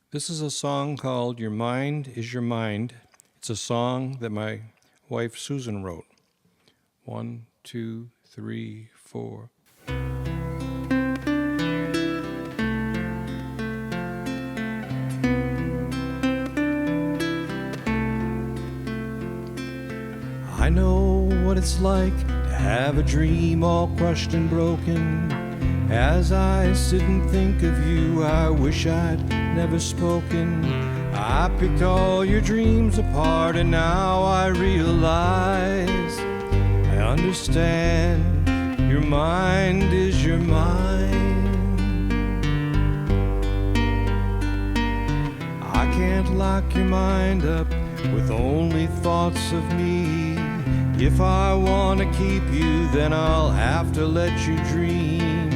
This is a song called Your Mind Is Your Mind. It's a song that my wife Susan wrote. 1, 2, 3, 4. I know what it's like to have a dream all crushed and broken. As I sit and think of you, I wish I'd never spoken. I picked all your dreams apart and now I realize I understand your mind is your mind. I can't lock your mind up with only thoughts of me. If I want to keep you, then I'll have to let you dream.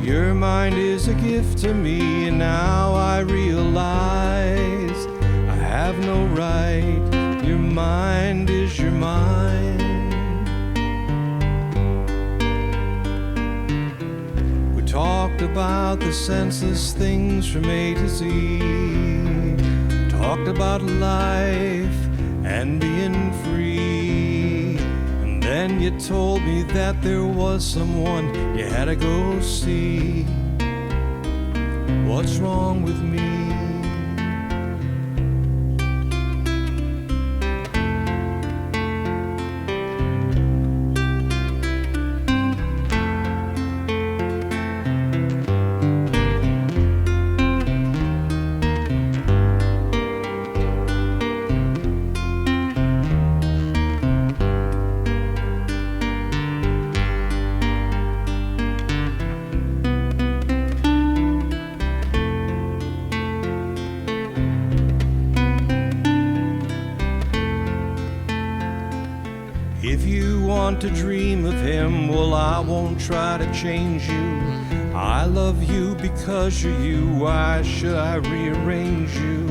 Your mind is a gift to me, and now I realize I have no right. Your mind is your mind. We talked about the senseless things from A to Z. Talked about life and being free. And then you told me that there was someone you had to go see. What's wrong with me? If you want to dream of him, well, I won't try to change you. I love you because you're you. Why should I rearrange you?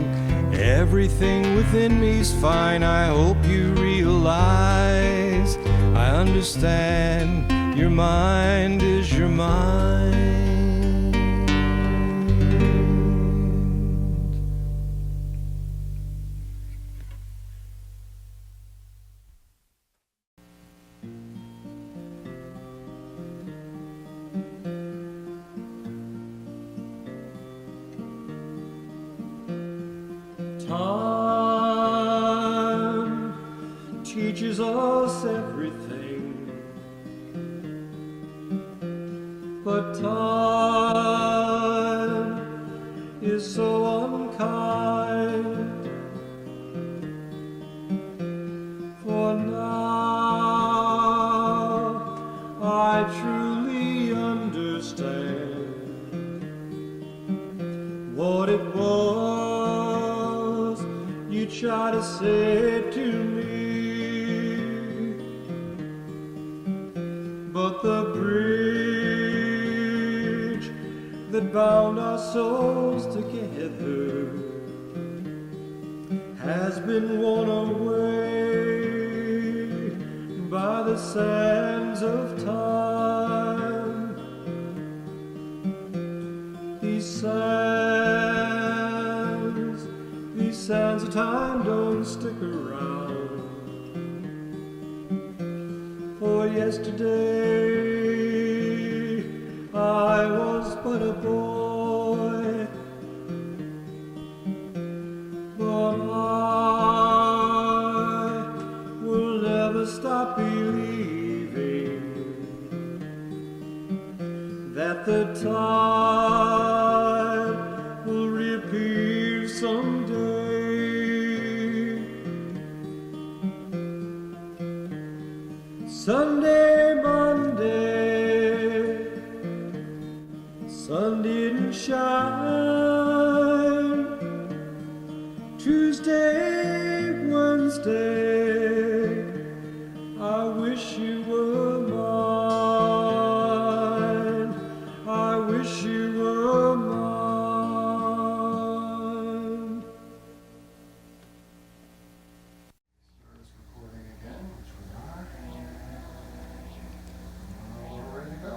Everything within me's fine. I hope you realize I understand your mind is your mind. Time teaches us everything, but time is so unkind. For now I truly understand what it was you try to say to me, but the bridge that bound our souls together has been worn away by the sands of time. These sands of time don't stick around. For yesterday I was but a boy, but I will never stop believing that the tide will reappear someday. Sunday, Monday, sun didn't shine. Tuesday, Wednesday, I wish you were mine. I wish you were mine. Starts recording again, which we are. We're ready to go.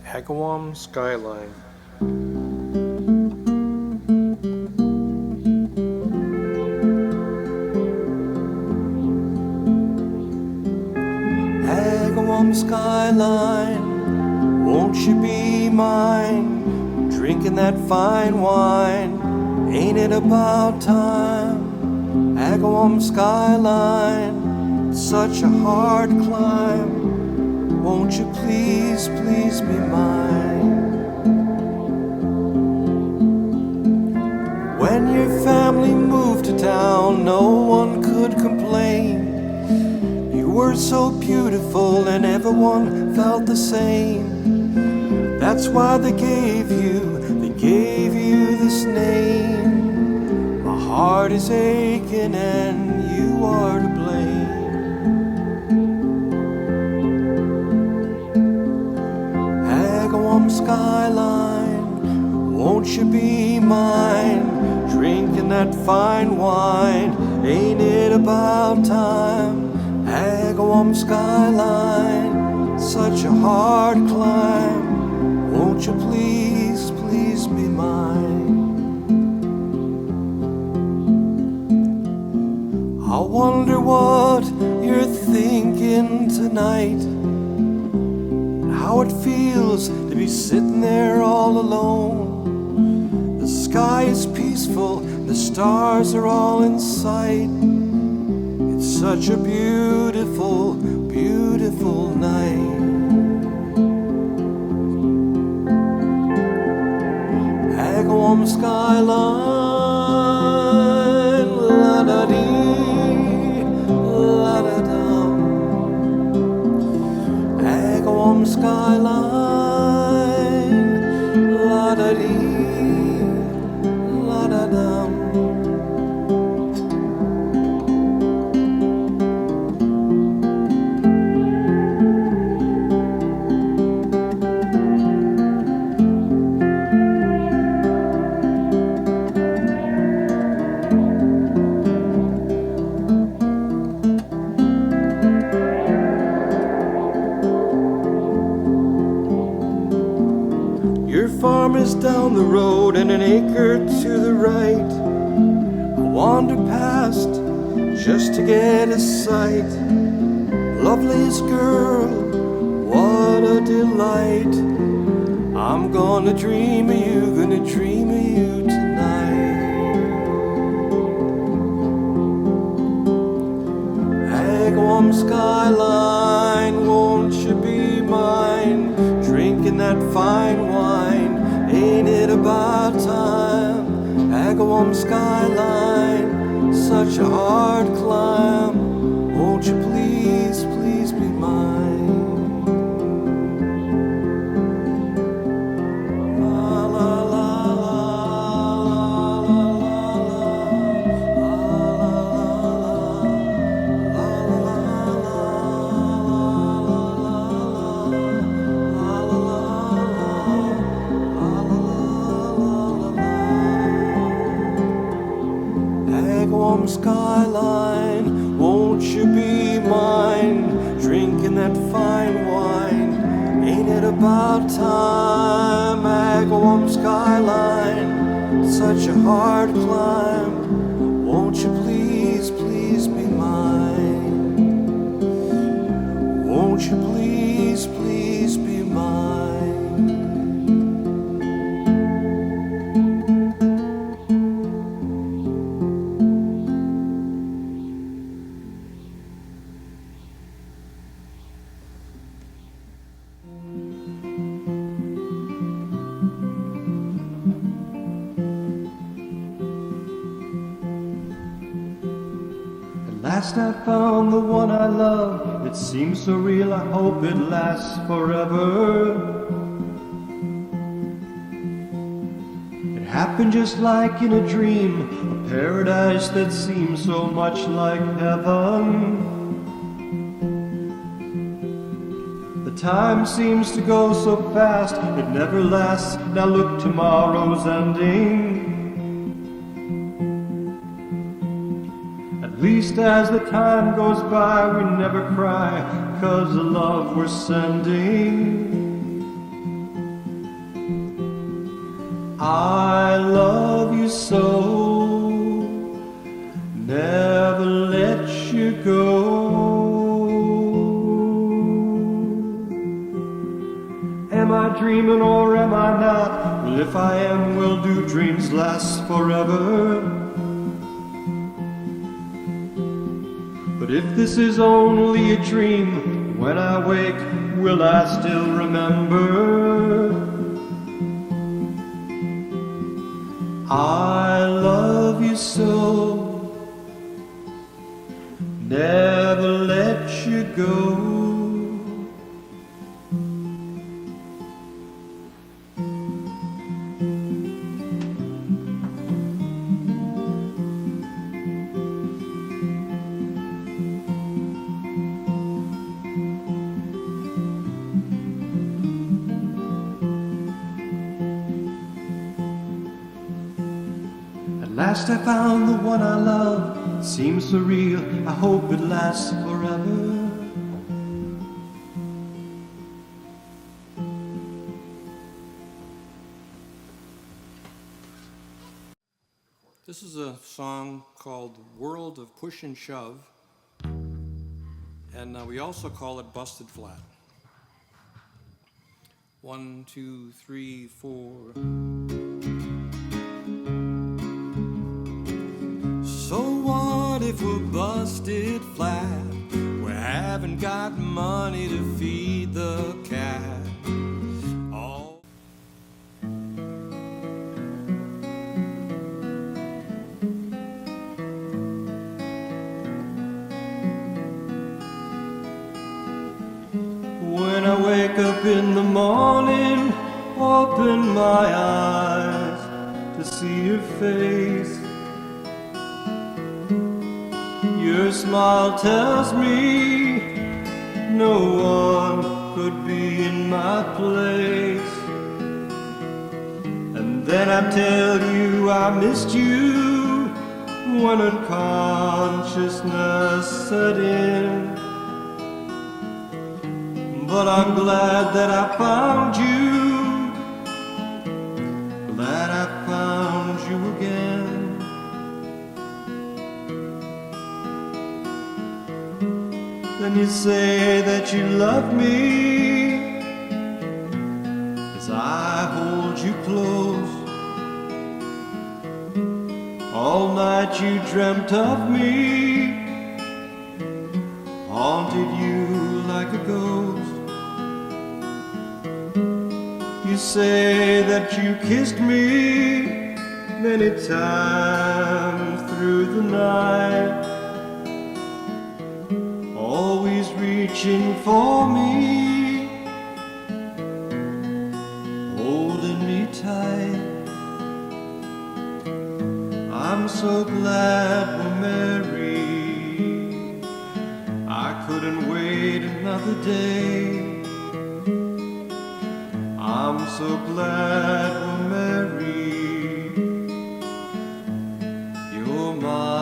Agawam Skyline. skyline, won't you be mine? Drinking that fine wine, ain't it about time? Agawam skyline, such a hard climb, won't you please, please be mine? When your family moved to town, no one could complain. You were so beautiful and everyone felt the same. That's why they gave you this name. My heart is aching and you are to blame. Agawam skyline, won't you be mine? Drinking that fine wine, ain't it about time? Agawam skyline, such a hard climb, won't you please, please be mine? I wonder what you're thinking tonight, and how it feels to be sitting there all alone. The sky is peaceful, the stars are all in sight. It's such a beautiful, beautiful night. Agawam skyline, la-da-dee, la-da-dum. Agawam skyline, la-da-dee, la-da-dum. Your farm is down the road and an acre to the right. I wander past just to get a sight. Loveliest girl, what a delight. I'm gonna dream of you, gonna dream of you tonight. Agawam skyline, won't you be mine? Drinking that fine wine, ain't it about time? Agawam skyline, such a hard climb, won't you please, please be mine? La la la la la Agawam skyline, won't you be mine? Drinking that fine wine, ain't it about time? Agawam skyline, such a hard climb, won't you please, please be mine? Won't you please, please be mine? At last I found the one I love. It seems so real, I hope it lasts forever. It happened just like in a dream, a paradise that seems so much like heaven. The time seems to go so fast, it never lasts. Now look, tomorrow's ending. At least as the time goes by, we never cry, 'cause the love we're sending. I love you so, never let you go. dreaming or am I not? Well, if I am, well, do dreams last forever? But if this is only a dream, when I wake, will I still remember? I love you so, never let you go. At last I found the one I love. It seems so real, I hope it lasts forever. This is a song called World of Push and Shove, and we also call it Busted Flat. 1, 2, 3, 4. So what if we're busted flat? We haven't got money to feed the cat. All When I wake up in the morning, open my eyes to see your face. Your smile tells me no one could be in my place. And then I tell you I missed you when unconsciousness set in. But I'm glad that I found you, glad I found you again. Then you say that you love me as I hold you close. All night you dreamt of me, haunted you like a ghost. You say that you kissed me many times through the night, always reaching for me, holding me tight. I'm so glad we're married. I couldn't wait another day. I'm so glad we're married. You're my